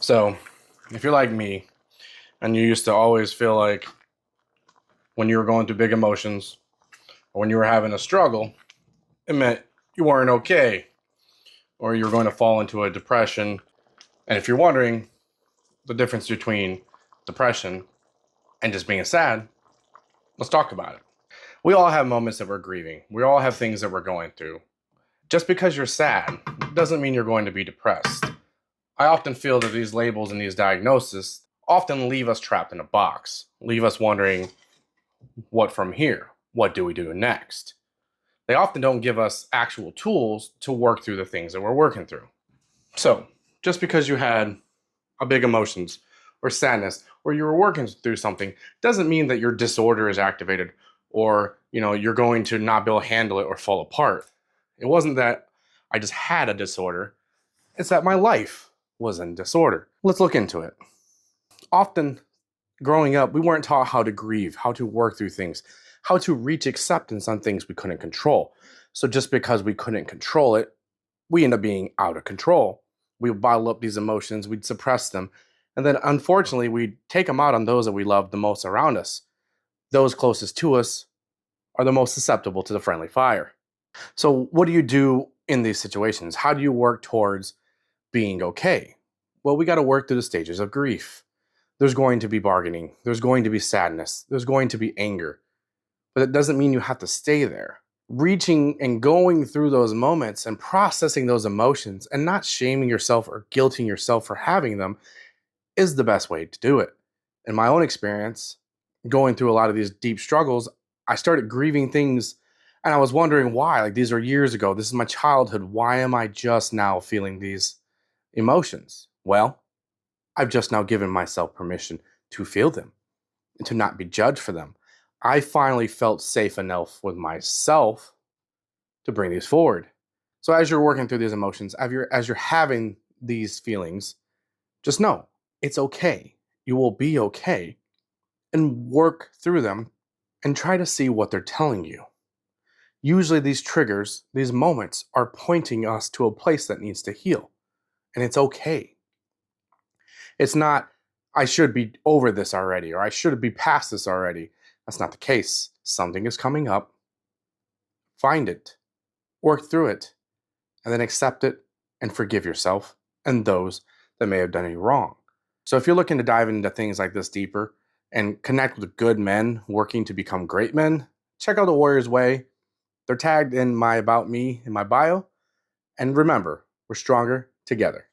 So, if you're like me and you used to always feel like when you were going through big emotions or when you were having a struggle, it meant you weren't okay or you were going to fall into a depression. And if you're wondering the difference between depression and just being sad, let's talk about it. We all have moments that we're grieving. We all have things that we're going through. Just because you're sad doesn't mean you're going to be depressed. I often feel that these labels and these diagnoses often leave us trapped in a box, leave us wondering, what from here? What do we do next? They often don't give us actual tools to work through the things that we're working through. So, just because you had a big emotions or sadness or you were working through something doesn't mean that your disorder is activated or, you're going to not be able to handle it or fall apart. It wasn't that I just had a disorder, it's that my life was in disorder. Let's look into it. Often, growing up, we weren't taught how to grieve, how to work through things, how to reach acceptance on things we couldn't control. So just because we couldn't control it, we end up being out of control. We would bottle up these emotions, we'd suppress them, and then unfortunately, we'd take them out on those that we love the most around us. Those closest to us are the most susceptible to the friendly fire. So what do you do in these situations? How do you work towards being okay? Well, we got to work through the stages of grief. There's going to be bargaining. There's going to be sadness. There's going to be anger. But it doesn't mean you have to stay there. Reaching and going through those moments and processing those emotions and not shaming yourself or guilting yourself for having them is the best way to do it. In my own experience, going through a lot of these deep struggles, I started grieving things and I was wondering why. Like, these are years ago. This is my childhood. Why am I just now feeling these emotions? Well, I've just now given myself permission to feel them and to not be judged for them. I finally felt safe enough with myself to bring these forward. So as you're working through these emotions, as you're having these feelings, just know it's okay. You will be okay, and work through them and try to see what they're telling you. Usually these triggers, these moments are pointing us to a place that needs to heal, and it's okay. It's not, I should be over this already, or I should be past this already. That's not the case. Something is coming up. Find it, work through it, and then accept it and forgive yourself and those that may have done you wrong. So if you're looking to dive into things like this deeper and connect with good men working to become great men, check out The Warrior's Way. They're tagged in my About Me in my bio. And remember, we're stronger together.